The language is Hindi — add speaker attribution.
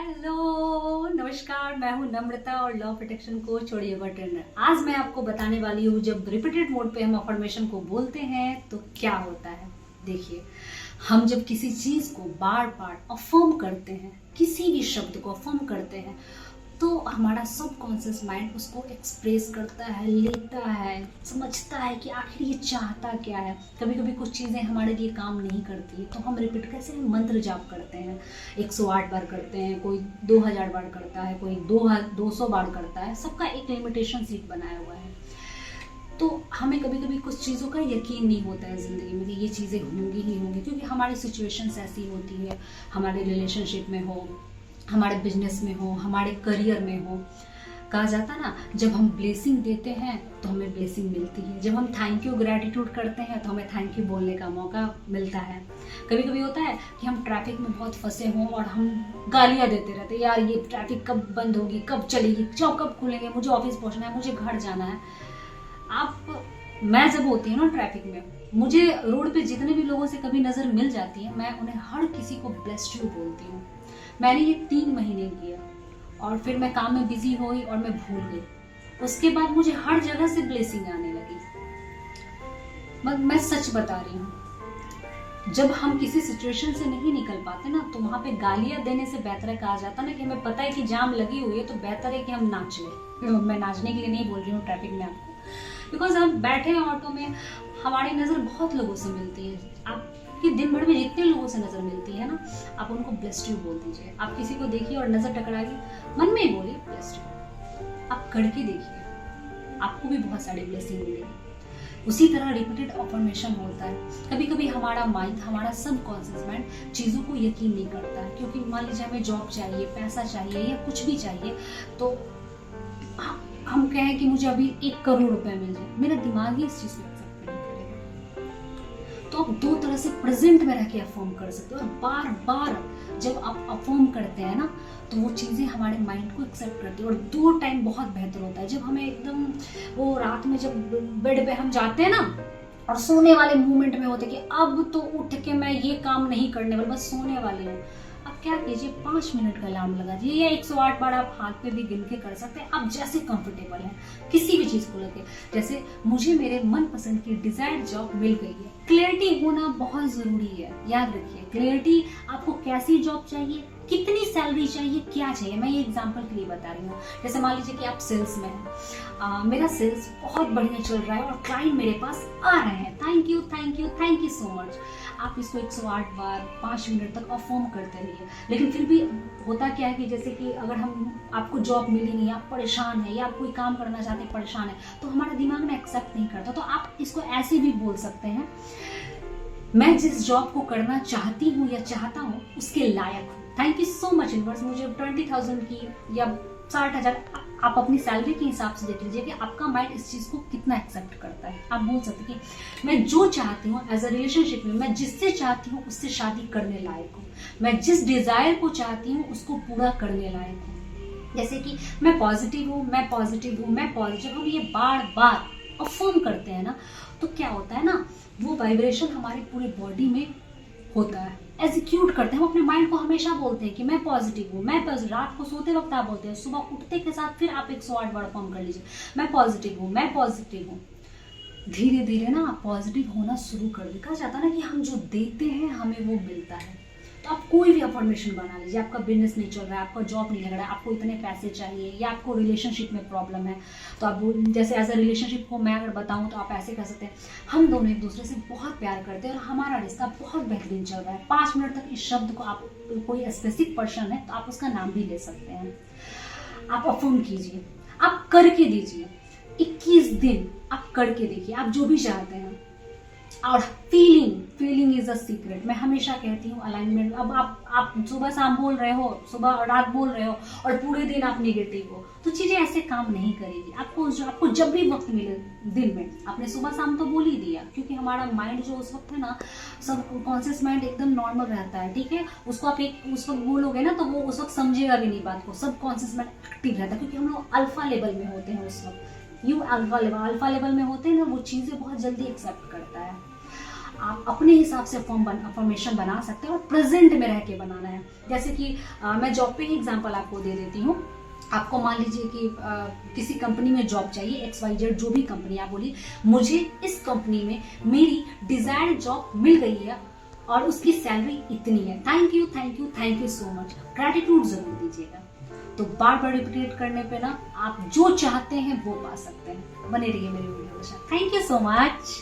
Speaker 1: हेलो नमस्कार, मैं हूं नम्रता और लॉ प्रोटेक्शन कोच और योगा ट्रेनर। आज मैं आपको बताने वाली हूँ जब रिपीटेड मोड पे हम अफर्मेशन को बोलते हैं तो क्या होता है। देखिए, हम जब किसी चीज को बार बार अफर्म करते हैं, किसी भी शब्द को अफर्म करते हैं, तो हमारा सबकॉन्शियस माइंड उसको एक्सप्रेस करता है, लेता है, समझता है कि आखिर ये चाहता क्या है। कभी कभी कुछ चीज़ें हमारे लिए काम नहीं करती तो हम रिपीट कैसे मंत्र जाप करते हैं, 108 बार करते हैं, कोई 2000 बार करता है, कोई 200 बार करता है। सबका एक लिमिटेशन सीट बनाया हुआ है। तो हमें कभी कभी कुछ चीज़ों का यकीन नहीं होता है ज़िंदगी में कि ये चीज़ें होंगी ही होंगी, क्योंकि हमारी सिचुएशंस ऐसी होती है, हमारे रिलेशनशिप में हो, हमारे बिजनेस में हो, हमारे करियर में हो। कहा जाता ना, जब हम ब्लेसिंग देते हैं तो हमें ब्लेसिंग मिलती है, जब हम थैंक यू ग्रैटिट्यूड करते हैं तो हमें थैंक यू बोलने का मौका मिलता है। कभी कभी होता है कि हम ट्रैफिक में बहुत फंसे हों और हम गालियां देते रहते हैं, यार ये ट्रैफिक कब बंद होगी, कब चलेगी, चौक कब खुलेंगे, मुझे ऑफिस पहुंचना है, मुझे घर जाना है। मैं जब होती हूँ ना ट्रैफिक में, मुझे रोड पे जितने भी लोगों से कभी नजर मिल जाती है, मैं उन्हें हर किसी को ब्लेस्ड यू बोलती हूँ। मैंने ये 3 महीने किया और फिर मैं काम में बिजी हुई और मैं भूल गई। उसके बाद मुझे हर जगह से ब्लेसिंग आने लगी। मैं सच बता रही हूँ, जब हम किसी सिचुएशन से नहीं निकल पाते ना, तो वहां पे गालियां देने से बेहतर है, कहा जाता ना कि हमें पता है कि जाम लगी हुई है तो बेहतर है कि हम नाच लें। मैं नाचने के लिए नहीं बोल रही हूँ ट्रैफिक में आपको, बिकॉज हम बैठे हैं ऑटो में, हमारी नजर बहुत लोगों से मिलती है। आपकी दिन भर में जितने लोगों से नजर मिलती है ना, आप उनको ब्लेस्ड यू बोल दीजिए। आप किसी को देखिए और नजर टकराएगी, मन में ही बोलिए ब्लेस्ड यू। आप करके देखिए, आपको भी बहुत सारी ब्लेसिंग मिलेगी। उसी तरह रिपीटेड अफर्मेशन होता है। कभी कभी हमारा माइंड, हमारा सबकॉन्शियस माइंड चीज़ों को यकीन नहीं करता है, क्योंकि मान लीजिए हमें जॉब चाहिए, पैसा चाहिए या कुछ भी चाहिए, तो हम कहें कि मुझे अभी 1 करोड़ रुपए मिल जाए, मेरा दिमाग ही इस चीज को एक्सेप्ट नहीं करेगा। तो आप 2 तरह से प्रेजेंट में रह के अफर्म कर सकते हो, और बार बार जब आप अफर्म करते हैं ना, तो वो चीजें हमारे माइंड को एक्सेप्ट करती है। और 2 टाइम बहुत बेहतर होता है, जब हमें एकदम वो रात में जब बेड पे हम जाते हैं ना और सोने वाले मूवमेंट में होते कि अब तो उठ के मैं ये काम नहीं करने वाली, बस सोने वाली हूँ। आप क्या कीजिए, 5 मिनट का अलार्म लगा दीजिए, या 108 बार आप हाथ पे भी गिन के कर सकते हैं। आप जैसे कंफर्टेबल हैं किसी भी चीज को लेके। जैसे मुझे मेरे मनपसंद की डिजायर्ड जॉब मिल गई है। क्लियरिटी होना बहुत जरूरी है, याद रखिए। क्लियरिटी, आपको कैसी जॉब चाहिए, कितनी सैलरी चाहिए, क्या चाहिए। मैं ये एग्जांपल के लिए बता रही हूँ। जैसे मान लीजिए कि आप सेल्स में हैं, मेरा सेल्स बहुत बढ़िया चल रहा है और क्लाइंट मेरे पास आ रहे हैं, thank you thank you thank you so much. आप इसको 108 बार 5 मिनट तक अफर्म करते रहिए। लेकिन फिर भी होता क्या है कि जैसे कि अगर आपको जॉब मिली नहीं, आप परेशान है, या आप कोई काम करना चाहते हैं, परेशान है, तो हमारा दिमाग ना एक्सेप्ट नहीं करता। तो आप इसको ऐसे भी बोल सकते हैं, मैं जिस जॉब को करना चाहती हूँ या चाहता हूँ उसके लायक हूँ, thank you so much universe. मुझे 20,000 की या 60,000, आप अपनी सैलरी के हिसाब से देख लीजिए कि आपका माइंड इस चीज को कितना एक्सेप्ट करता है। आप बोल सकते हैं कि मैं जो चाहती हूँ एज अ रिलेशनशिप में, मैं जिससे चाहती हूँ उससे शादी करने लायक हूँ, मैं जिस डिजायर को चाहती हूँ उसको पूरा करने लायक हूँ। जैसे कि मैं पॉजिटिव हूँ, मैं पॉजिटिव हूँ, मैं पॉजिटिव हूँ, ये बार बार अफर्म करते हैं ना, तो क्या होता है ना, वो वाइब्रेशन हमारी पूरी बॉडी में होता है, एग्जीक्यूट करते हैं। हम अपने माइंड को हमेशा बोलते हैं कि मैं पॉजिटिव हूँ, मैं पॉजिटिव। रात को सोते वक्त आप बोलते हैं, सुबह उठते के साथ फिर आप 108 बार फॉर्म कर लीजिए, मैं पॉजिटिव हूँ, मैं पॉजिटिव हूँ। धीरे धीरे ना आप पॉजिटिव होना शुरू कर दे। कहा जाता है ना कि हम जो देते हैं हमें वो मिलता है। तो आप कोई भी अफर्मेशन बना लीजिए। आपका बिजनेस नहीं चल रहा है, आपका जॉब नहीं लग रहा है, आपको इतने पैसे चाहिए, या आपको रिलेशनशिप में प्रॉब्लम है, तो आप जैसे एज अ रिलेशनशिप को मैं अगर बताऊं तो आप ऐसे कर सकते हैं, हम दोनों एक दूसरे से बहुत प्यार करते हैं और हमारा रिश्ता बहुत बेहतरीन चल रहा है। 5 मिनट तक इस शब्द को, आप कोई स्पेसिफिक पर्सन है तो आप उसका नाम भी ले सकते हैं। आप अफर्म कीजिए, आप करके दीजिए। 21 दिन आप करके देखिए, आप जो भी चाहते हैं। और फीलिंग इज अ सीक्रेट। मैं हमेशा कहती हूँ अलाइनमेंट। अब आप सुबह शाम बोल रहे हो, सुबह और रात बोल रहे हो, और पूरे दिन आप नेगेटिव हो, तो चीजें ऐसे काम नहीं करेगी। आपको जब भी वक्त मिले दिन में, आपने सुबह शाम तो बोल ही दिया, क्योंकि हमारा माइंड जो उस वक्त है ना, सब कॉन्शियस माइंड एकदम नॉर्मल रहता है, ठीक है। उसको आप उस वक्त बोलोगे ना, तो वो उस वक्त समझेगा भी नहीं बात को। सब कॉन्शियस माइंड एक्टिव रहता है, क्योंकि हम लोग अल्फा लेवल में होते हैं उस वक्त। अल्फा लेवल में होते हैं ना, वो चीजें बहुत जल्दी एक्सेप्ट करता है। आप अपने हिसाब से फॉर्मेशन बना सकते हैं और प्रेजेंट में रह के बनाना है। जैसे कि मैं जॉब पे ही एग्जांपल आपको दे देती हूँ। आपको मान लीजिए कि किसी कंपनी में जॉब चाहिए, XYZ जो भी कंपनी आप बोली, मुझे इस कंपनी में मेरी डिजायर्ड जॉब मिल गई है और उसकी सैलरी इतनी है, thank you thank you thank you so much, gratitude जरूर दीजिएगा। तो बार बार रिपीट करने पे ना आप जो चाहते हैं वो पा सकते हैं। बने रहिए मेरे वीडियो के साथ। Thank you so much.